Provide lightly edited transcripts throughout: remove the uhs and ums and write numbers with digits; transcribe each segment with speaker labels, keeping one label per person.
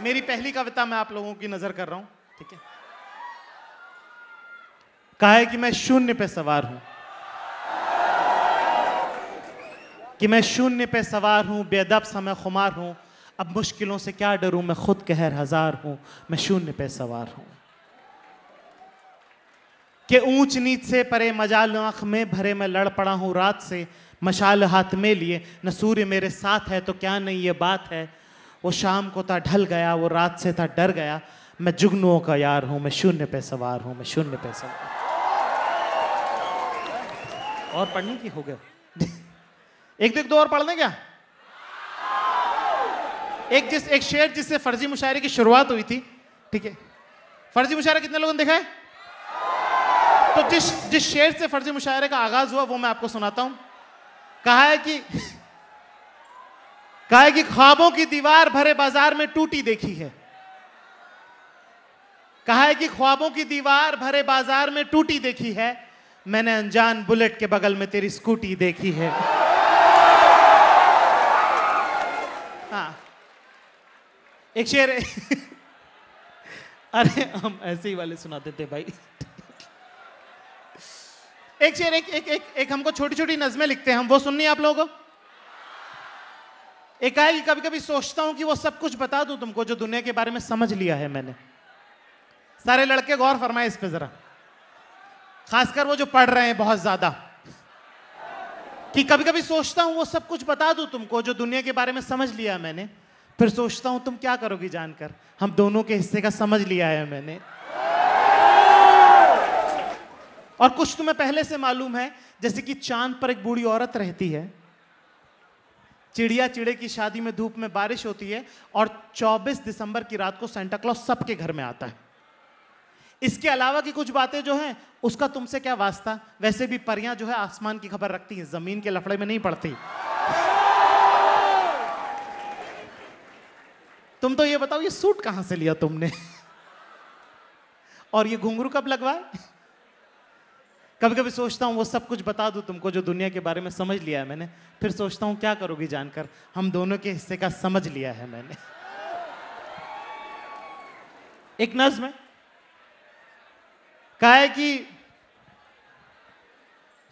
Speaker 1: मेरी पहली कविता मैं आप लोगों की नजर कर रहा हूं, ठीक है। कहा है कि मैं शून्य पे सवार हूं, कि मैं शून्य पे सवार हूं, बेअदब सा मैं खुमार हूं, अब मुश्किलों से क्या डरूं, मैं खुद कहर हजार हूं, मैं शून्य पे सवार हूं। कि ऊंच नीच से परे मजाल आंख में भरे मैं लड़ पड़ा हूं रात से, मशाल हाथ में लिए न सूर्य मेरे साथ है तो क्या नहीं ये बात है। वो शाम को था ढल गया, वो रात से था डर गया, मैं जुगनुओं का यार हूं, मैं शून्य पे सवार हूं, मैं शून्य पे सवार। और पढ़ने की हो गया एक दो और पढ़ लें क्या? एक शेर जिससे फर्जी मुशायरे की शुरुआत हुई थी, ठीक है। फर्जी मुशायरा कितने लोगों ने देखा है? तो जिस शेर से फर्जी मुशायरे का आगाज हुआ वो मैं आपको सुनाता हूं। कहा है कि ख्वाबों की दीवार भरे बाजार में टूटी देखी है। कहा है कि ख्वाबों की दीवार भरे बाजार में टूटी देखी है, मैंने अनजान बुलेट के बगल में तेरी स्कूटी देखी है। हाँ, एक शेर अरे हम ऐसे ही वाले सुनाते थे भाई। एक शेर एक हमको छोटी छोटी नज़में लिखते हैं हम, वो सुननी है आप लोगों को। एक है कि कभी कभी सोचता हूं कि वो सब कुछ बता दूं तुमको जो दुनिया के बारे में समझ लिया है मैंने। सारे लड़के गौर फरमाए इस पे जरा, खासकर वो जो पढ़ रहे हैं बहुत ज्यादा, कि कभी कभी सोचता हूं वो सब कुछ बता दूं तुमको जो दुनिया के बारे में समझ लिया है मैंने, फिर सोचता हूं तुम क्या करोगी जानकर, हम दोनों के हिस्से का समझ लिया है मैंने। और कुछ तुम्हें पहले से मालूम है, जैसे कि चांद पर एक बूढ़ी औरत रहती है, चिड़िया चिड़े की शादी में धूप में बारिश होती है, और 24 दिसंबर की रात को सेंटा क्लॉज सबके घर में आता है। इसके अलावा की कुछ बातें जो हैं उसका तुमसे क्या वास्ता, वैसे भी परियां जो है आसमान की खबर रखती हैं, जमीन के लफड़े में नहीं पड़ती। तुम तो ये बताओ ये सूट कहां से लिया तुमने और ये घुंघरू कब लगवाए? कभी कभी सोचता हूं वो सब कुछ बता दूं तुमको जो दुनिया के बारे में समझ लिया है मैंने, फिर सोचता हूं क्या करोगी जानकर, हम दोनों के हिस्से का समझ लिया है मैंने। एक नज्म है, कहा है कि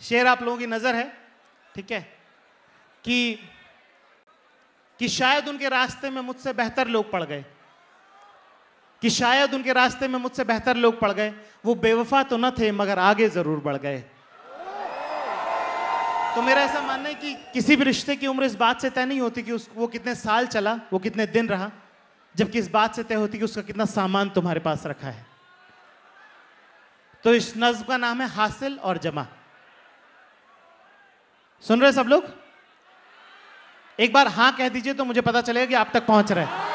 Speaker 1: शेर आप लोगों की नजर है, ठीक है, कि शायद उनके रास्ते में मुझसे बेहतर लोग पड़ गए, कि शायद उनके रास्ते में मुझसे बेहतर लोग पड़ गए, वो बेवफा तो न थे मगर आगे जरूर बढ़ गए। तो मेरा ऐसा मानना है कि किसी भी रिश्ते की उम्र इस बात से तय नहीं होती कि वो कितने साल चला, वो कितने दिन रहा, जबकि इस बात से तय होती कि उसका कितना सामान तुम्हारे पास रखा है। तो इस नज्म का नाम है हासिल और जमा। सुन रहे सब लोग? एक बार हां कह दीजिए तो मुझे पता चलेगा कि आप तक पहुंच रहे हैं।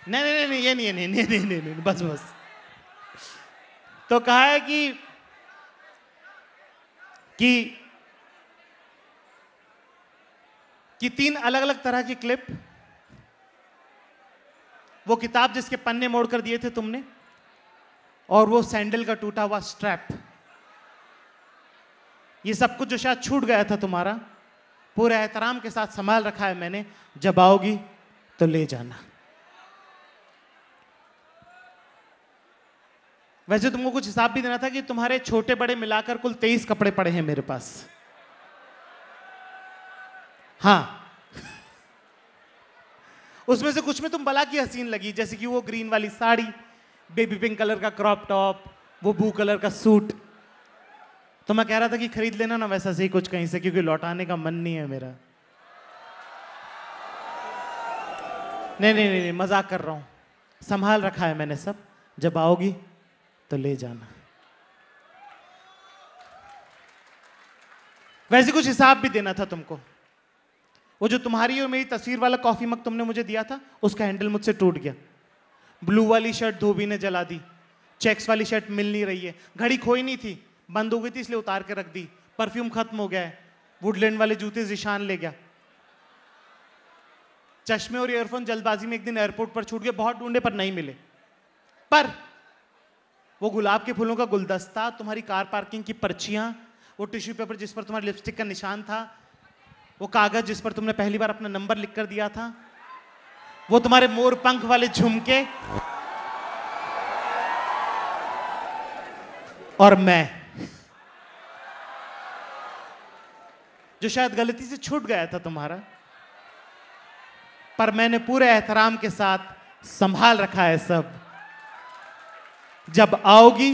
Speaker 1: नहीं ये नहीं, बस। तो कहा है कि 3 अलग अलग तरह की क्लिप, वो किताब जिसके पन्ने मोड़ कर दिए थे तुमने, और वो सैंडल का टूटा हुआ स्ट्रैप, ये सब कुछ जो शायद छूट गया था तुम्हारा, पूरे एहतराम के साथ संभाल रखा है मैंने, जब आओगी तो ले जाना। वैसे तुमको कुछ हिसाब भी देना था कि तुम्हारे छोटे बड़े मिलाकर कुल 23 कपड़े पड़े हैं मेरे पास। हाँ, उसमें से कुछ में तुम बला की हसीन लगी, जैसे कि वो ग्रीन वाली साड़ी, बेबी पिंक कलर का क्रॉप टॉप, वो ब्लू कलर का सूट। तो मैं कह रहा था कि खरीद लेना ना वैसा सही कुछ कहीं से, क्योंकि लौटाने का मन नहीं है मेरा। नहीं, मजाक कर रहा हूं, संभाल रखा है मैंने सब, जब आओगी तो ले जाना। वैसे कुछ हिसाब भी देना था तुमको। वो जो तुम्हारी और मेरी तस्वीर वाला कॉफी मग तुमने मुझे दिया था, उसका हैंडल मुझसे टूट गया। ब्लू वाली शर्ट धोबी ने जला दी, चेक्स वाली शर्ट मिल नहीं रही है, घड़ी खोई नहीं थी, बंद हो गई थी इसलिए उतार के रख दी, परफ्यूम खत्म हो गया है, वुडलैंड वाले जूते जिशान ले गया, चश्मे और ईयरफोन जल्दबाजी में एक दिन एयरपोर्ट पर छूट गए, बहुत ढूंढे पर नहीं मिले। पर वो गुलाब के फूलों का गुलदस्ता, तुम्हारी कार पार्किंग की पर्चियां, वो टिश्यू पेपर जिस पर तुम्हारी लिपस्टिक का निशान था, वो कागज जिस पर तुमने पहली बार अपना नंबर लिख कर दिया था, वो तुम्हारे मोर पंख वाले झुमके, और मैं जो शायद गलती से छूट गया था तुम्हारा, पर मैंने पूरे एहतराम के साथ संभाल रखा है सब। जब आओगी